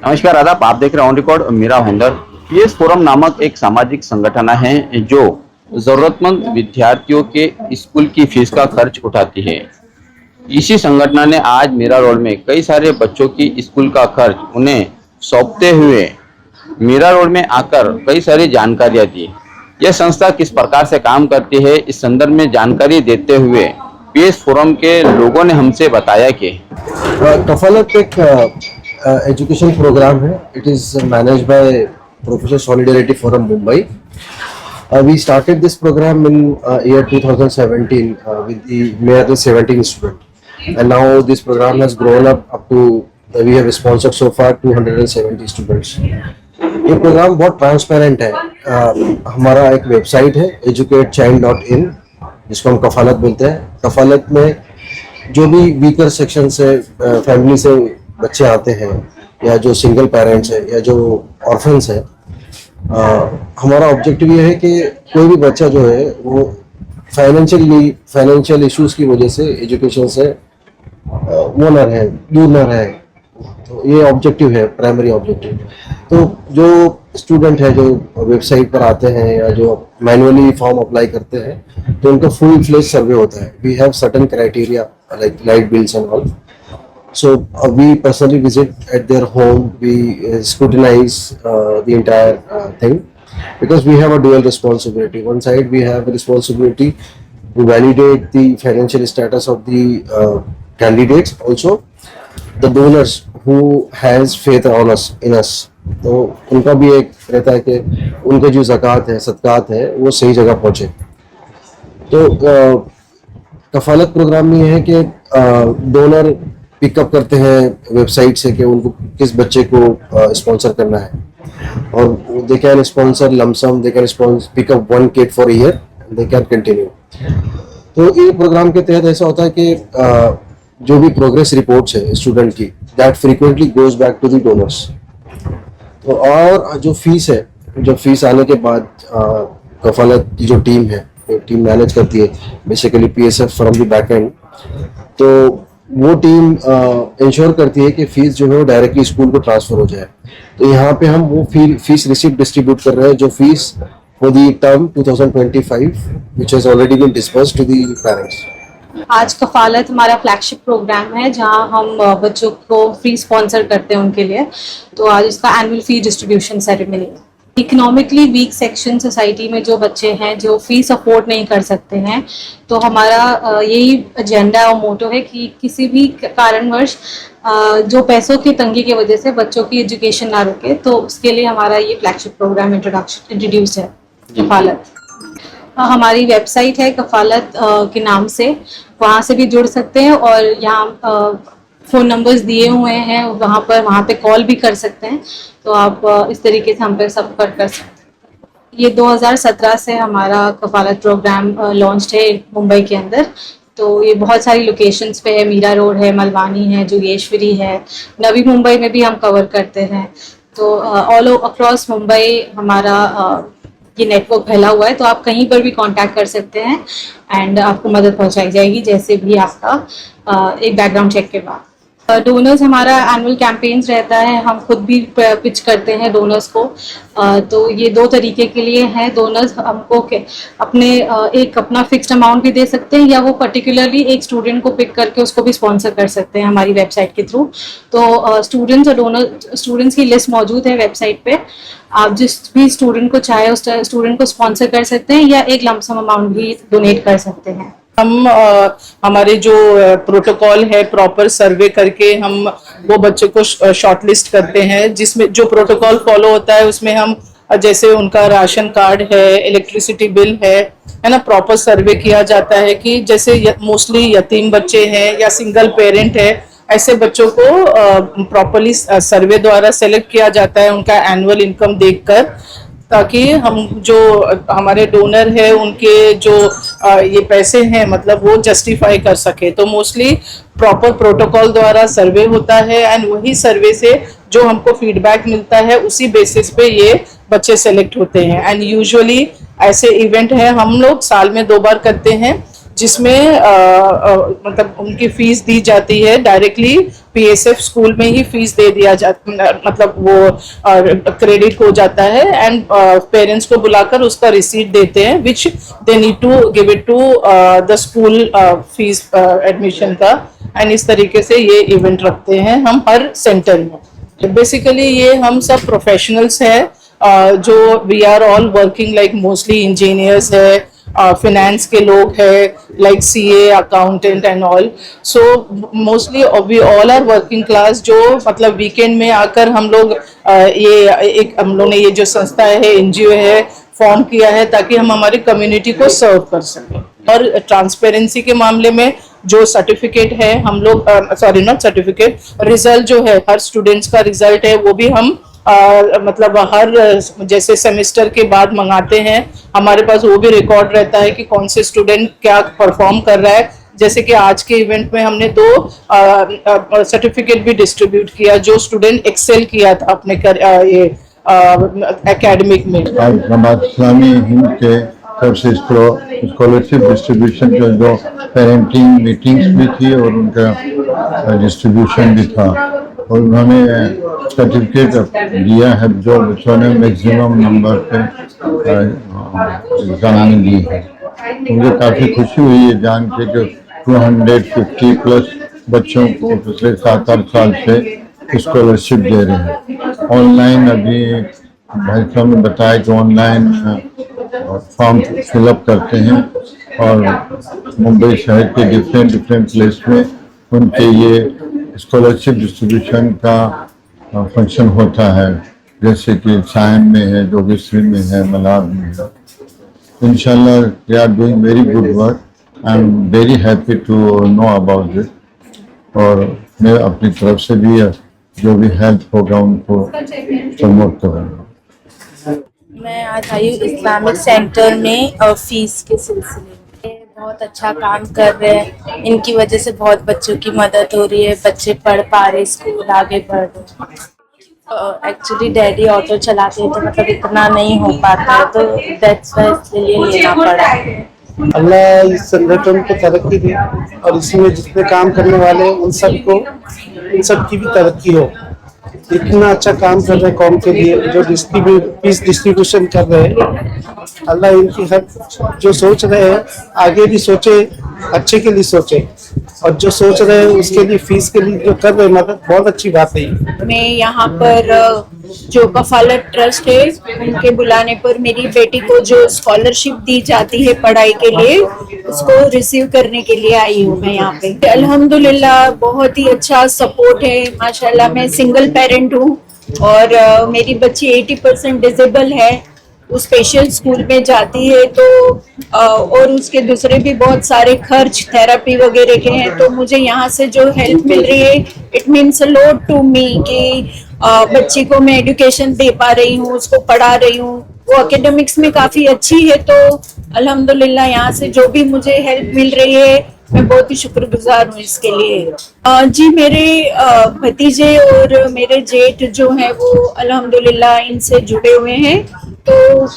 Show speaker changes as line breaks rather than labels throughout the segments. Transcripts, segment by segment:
नमस्कार आदाब, आप देख रहे हैं ऑन रिकॉर्ड मेरा हुनर। पीएस फोरम नामक एक सामाजिक संगठन है जो जरूरतमंद विद्यार्थियों के स्कूल की फीस का खर्च उठाती है। इसी संगठन ने आज मेरा रोड में कई सारे बच्चों की स्कूल का खर्च उन्हें सौंपते हुए मेरा रोड में आकर कई सारी जानकारियां दी। यह संस्था किस प्रकार से काम करती है, इस संदर्भ में जानकारी देते हुए पीएस फोरम के लोगों ने हमसे बताया कि
कफालत एक एजुकेशन प्रोग्राम है. It is manage by professional solidarity forum Mumbai. We started this program in year 2017 with the mere 17 student, and now this program has grown up to we have sponsored so far 270 students. ये programme बहुत transparent है. हमारा एक website है educatechild.in, जिसको हम कफालत बोलते हैं. कफालत में जो भी वीकर सेक्शन से फैमिली से बच्चे आते हैं, या जो सिंगल पेरेंट्स है, या जो ऑर्फन्स है, हमारा ऑब्जेक्टिव ये है कि कोई भी बच्चा जो है वो फाइनेंशियल इश्यूज की वजह से एजुकेशन से वो ना रहे, दूर ना रहे. तो ये ऑब्जेक्टिव है, प्राइमरी ऑब्जेक्टिव. तो जो स्टूडेंट है जो वेबसाइट पर आते हैं या जो मैनुअली फॉर्म अप्लाई करते हैं, तो उनका फुल फ्लेज सर्वे होता है. We have certain criteria like light bills and all. So we personally visit at their home. We scrutinize the entire thing, because we have a dual responsibility. One side we have a responsibility to validate the financial status of the candidates, also the donors who has faith on us in us. तो उनका भी एक रहता है कि उनका जो ज़कात है, सदकात है, वो सही जगह पहुँचे. तो कफालत प्रोग्राम में ये है कि डोनर पिकअप करते हैं वेबसाइट से कि उनको किस बच्चे को स्पॉन्सर करना है, और they can sponsor lump sum, they can pick up one kid for year, they can continue. तो ये प्रोग्राम के तहत ऐसा होता है कि जो भी प्रोग्रेस रिपोर्ट्स है स्टूडेंट की, that frequently goes back to the donors. तो और जो फीस है, जब फीस आने के बाद कफालत की जो टीम है, टीम मैनेज करती है basically PSF from the back and. तो वो टीम इंश्योर करती है कि फीस जो है वो डायरेक्टली स्कूल को ट्रांसफर हो जाए. तो यहाँ पे हम वो फीस रिसिप्ट डिस्ट्रीब्यूट कर रहे हैं, जो fees for the term 2025 which has already been disbursed to the parents.
आज कफालत हमारा फ्लैगशिप प्रोग्राम है, जहां हम बच्चों को फ्री स्पॉन्सर करते हैं उनके लिए. तो आज इसका एनुअल फी डिस्ट्रीब्यूशन सेरेमनी है. इकोनॉमिकली वीक सेक्शन सोसाइटी में जो बच्चे हैं जो फीस अफोर्ड नहीं कर सकते हैं, तो हमारा यही एजेंडा और मोटो है कि किसी भी कारणवश जो पैसों की तंगी की वजह से बच्चों की एजुकेशन ना रुके, तो उसके लिए हमारा ये फ्लैगशिप प्रोग्राम इंट्रोड्यूस है कफालत. हमारी वेबसाइट है कफालत के नाम से, वहाँ से भी जुड़ सकते हैं, और यहाँ फ़ोन नंबर्स दिए हुए हैं, वहाँ पे कॉल भी कर सकते हैं. तो आप इस तरीके से हम पे संपर्क कर सकते हैं. ये 2017 से हमारा कफालत प्रोग्राम लॉन्च है मुंबई के अंदर. तो ये बहुत सारी लोकेशंस पे है, मीरा रोड है, मलवानी है, जोगेश्वरी है, नवी मुंबई में भी हम कवर करते हैं. तो ऑल अक्रॉस मुंबई हमारा ये नेटवर्क फैला हुआ है. तो आप कहीं पर भी कांटेक्ट कर सकते हैं एंड आपको मदद पहुंचाई जाएगी, जैसे भी आपका एक बैकग्राउंड चेक के बाद. डोनर्स हमारा एनुअल कैंपेन्स रहता है, हम खुद भी पिच करते हैं डोनर्स को. तो ये दो तरीके के लिए हैं. डोनर्स हमको अपने एक अपना फिक्स्ड अमाउंट भी दे सकते हैं, या वो पर्टिकुलरली एक स्टूडेंट को पिक करके उसको भी स्पॉन्सर कर सकते हैं हमारी वेबसाइट के थ्रू. तो स्टूडेंट्स और डोनर स्टूडेंट्स की लिस्ट मौजूद है वेबसाइट पे. आप जिस भी स्टूडेंट को चाहे उस स्टूडेंट को स्पॉन्सर कर सकते हैं, या एक लमसम अमाउंट भी डोनेट कर सकते हैं.
हम हमारे जो प्रोटोकॉल है, प्रॉपर सर्वे करके हम वो बच्चे को शॉर्टलिस्ट करते हैं, जिसमें जो प्रोटोकॉल फॉलो होता है उसमें हम जैसे उनका राशन कार्ड है, इलेक्ट्रिसिटी बिल है ना, प्रॉपर सर्वे किया जाता है कि जैसे मोस्टली यतीम बच्चे हैं या सिंगल पेरेंट है, ऐसे बच्चों को प्रॉपरली सर्वे द्वारा सेलेक्ट किया जाता है उनका एनुअल इनकम देखकर, ताकि हम जो हमारे डोनर है उनके जो ये पैसे हैं मतलब वो जस्टिफाई कर सके. तो मोस्टली प्रॉपर प्रोटोकॉल द्वारा सर्वे होता है, एंड वही सर्वे से जो हमको फीडबैक मिलता है उसी बेसिस पे ये बच्चे सेलेक्ट होते हैं. एंड यूजुअली ऐसे इवेंट है हम लोग साल में 2 बार करते हैं. जिसमें मतलब उनकी फीस दी जाती है डायरेक्टली पीएसएफ स्कूल में ही फीस दे दिया जाता, मतलब वो क्रेडिट हो जाता है एंड पेरेंट्स को बुलाकर उसका रिसीट देते हैं which they need to give it to the school fees admission का। एंड इस तरीके से ये इवेंट रखते हैं हम हर सेंटर में। बेसिकली ये हम सब प्रोफेशनल्स हैं जो we are all working like mostly engineers है, finance के लोग है, like CA, accountant and all. So mostly we all are working class जो मतलब weekend में आकर हम लोग हम लोग ने ये जो संस्था है NGO है फॉर्म किया है ताकि हम हमारी कम्युनिटी को सर्व कर सकें। और ट्रांसपेरेंसी के मामले में जो सर्टिफिकेट है हम लोग नॉट सर्टिफिकेट, रिजल्ट जो है हर स्टूडेंट्स का रिजल्ट है वो भी हम मतलब हर जैसे सेमेस्टर के बाद मंगाते हैं। हमारे पास वो भी रिकॉर्ड रहता है कि कौन से स्टूडेंट क्या परफॉर्म कर रहा है। जैसे कि आज के इवेंट में हमने 2 सर्टिफिकेट भी डिस्ट्रीब्यूट किया जो स्टूडेंट एक्सेल किया था अपने ये एकेडमिक में।
आज जमात इस्लामी हिंद के तरफ से स्कॉलरशिप डिस्ट्रीब्यूशन का जो पेरेंटिंग मीटिंग्स भी थी और उनका डिस्ट्रीब्यूशन भी था और उन्होंने सर्टिफिकेट दिया है जो बच्चों ने मैक्सिमम नंबर पे एग्जाम दी है। मुझे काफ़ी खुशी हुई है जान के कि 250 प्लस बच्चों को पिछले 7-8 साल से स्कॉलरशिप दे रहे हैं। ऑनलाइन अभी भाई साहब ने बताया कि ऑनलाइन फॉर्म फिलअप करते हैं और मुंबई शहर के डिफरेंट प्लेस में उनके ये स्कॉलरशिप डिस्ट्रीब्यूशन का फंक्शन होता है, जैसे कि सायन में है, जोगेश्वरी में है, मलार में है। इंशाल्लाह they are doing very good work. I am very happy to know about this और मैं अपनी तरफ से भी जो भी हेल्प होगा उनको प्रमोट करूँगा।
मैं आज आई हूँ इस्लामिक सेंटर में फीस के सिलसिले में। बहुत अच्छा काम कर रहे हैं, इनकी वजह से बहुत बच्चों की मदद हो रही है, बच्चे पढ़ पा रहे, स्कूल आगे बढ़ रहे। एक्चुअली डैडी ऑटो चलाते हैं तो मतलब इतना नहीं हो पाता है तो दैट्स वाई इसलिए लेना पड़ा।
अल्लाह इस संगठन को तरक्की दे और इसमें जितने काम करने वाले उन सब की भी तरक्की हो। इतना अच्छा काम कर रहे हैं कौम के लिए, जो पीस डिस्ट्रीब्यूशन कर रहे हैं। अल्लाह इनकी हर जो सोच रहे हैं आगे भी सोचे, अच्छे के लिए सोचे और जो सोच रहे हैं उसके लिए फीस के लिए जो कर रहे हैं मदद, बहुत अच्छी बात है।
मैं यहाँ पर जो कफालत ट्रस्ट है उनके बुलाने पर मेरी बेटी को जो स्कॉलरशिप दी जाती है पढ़ाई के लिए उसको रिसीव करने के लिए आई हूँ मैं यहाँ पे। अल्हम्दुलिल्लाह बहुत ही अच्छा सपोर्ट है माशाल्लाह। मैं सिंगल पेरेंट हूँ और मेरी बच्ची 80% डिसेबल है, वो स्पेशल स्कूल में जाती है तो और उसके दूसरे भी बहुत सारे खर्च थेरेपी वगैरह के हैं। तो मुझे यहाँ से जो हेल्प मिल रही है it means a lot to me कि बच्ची को मैं एजुकेशन दे पा रही हूँ, उसको पढ़ा रही हूँ, वो एकेडमिक्स में काफी अच्छी है। तो अल्हम्दुलिल्लाह यहाँ से जो भी मुझे हेल्प मिल रही है मैं बहुत ही शुक्रगुजार हूँ इसके लिए। जी मेरे भतीजे और मेरे जेठ जो हैं वो अल्हम्दुलिल्लाह इनसे जुड़े हुए हैं तो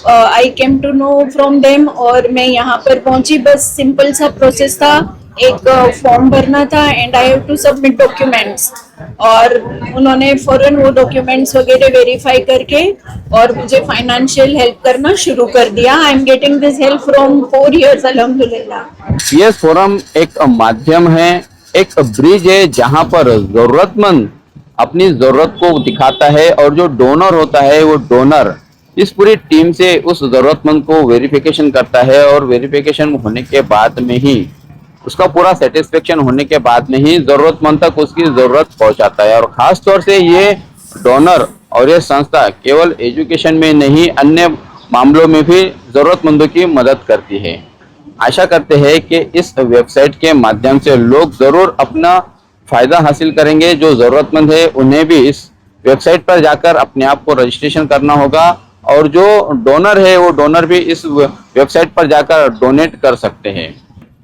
I came to know from them और मैं यहाँ पर पहुंची। बस सिंपल सा प्रोसेस था, एक फॉर्म भरना था and I have to submit documents और उन्होंने फौरन वो डॉक्यूमेंट्स वगैरह वेरीफाई करके और मुझे फाइनेंशियल हेल्प करना शुरू कर दिया। I am getting this help from 4 years अल्हम्दुलिल्लाह।
पीएस फोरम एक माध्यम है, एक ब्रिज है जहां पर जरूरतमंद अपनी जरूरत को दिखाता है और जो डोनर होता है वो डोनर इस पूरी टीम से उस जरूरतमंद को वेरिफिकेशन करता है और वेरिफिकेशन होने के बाद में ही उसका पूरा सेटिस्फेक्शन होने के बाद में ही जरूरतमंद तक उसकी जरूरत पहुंचाता है। और खास तौर से ये डोनर और ये संस्था केवल एजुकेशन में नहीं अन्य मामलों में भी जरूरतमंदों की मदद करती है। आशा करते हैं कि इस वेबसाइट के माध्यम से लोग जरूर अपना फायदा हासिल करेंगे। जो जरूरतमंद है उन्हें भी इस वेबसाइट पर जाकर अपने आप को रजिस्ट्रेशन करना होगा और जो डोनर है वो डोनर भी इस वेबसाइट पर जाकर डोनेट कर सकते हैं।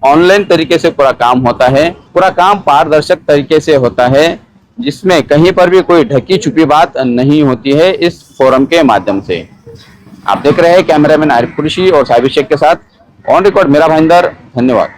ऑनलाइन तरीके से पूरा काम होता है, पूरा काम पारदर्शक तरीके से होता है जिसमें कहीं पर भी कोई ढकी छुपी बात नहीं होती है इस फोरम के माध्यम से। आप देख रहे हैं कैमरामैन आरिफ कुरैशी और साहिब शेख के साथ ऑन रिकॉर्ड मेरा भाईंदर। धन्यवाद।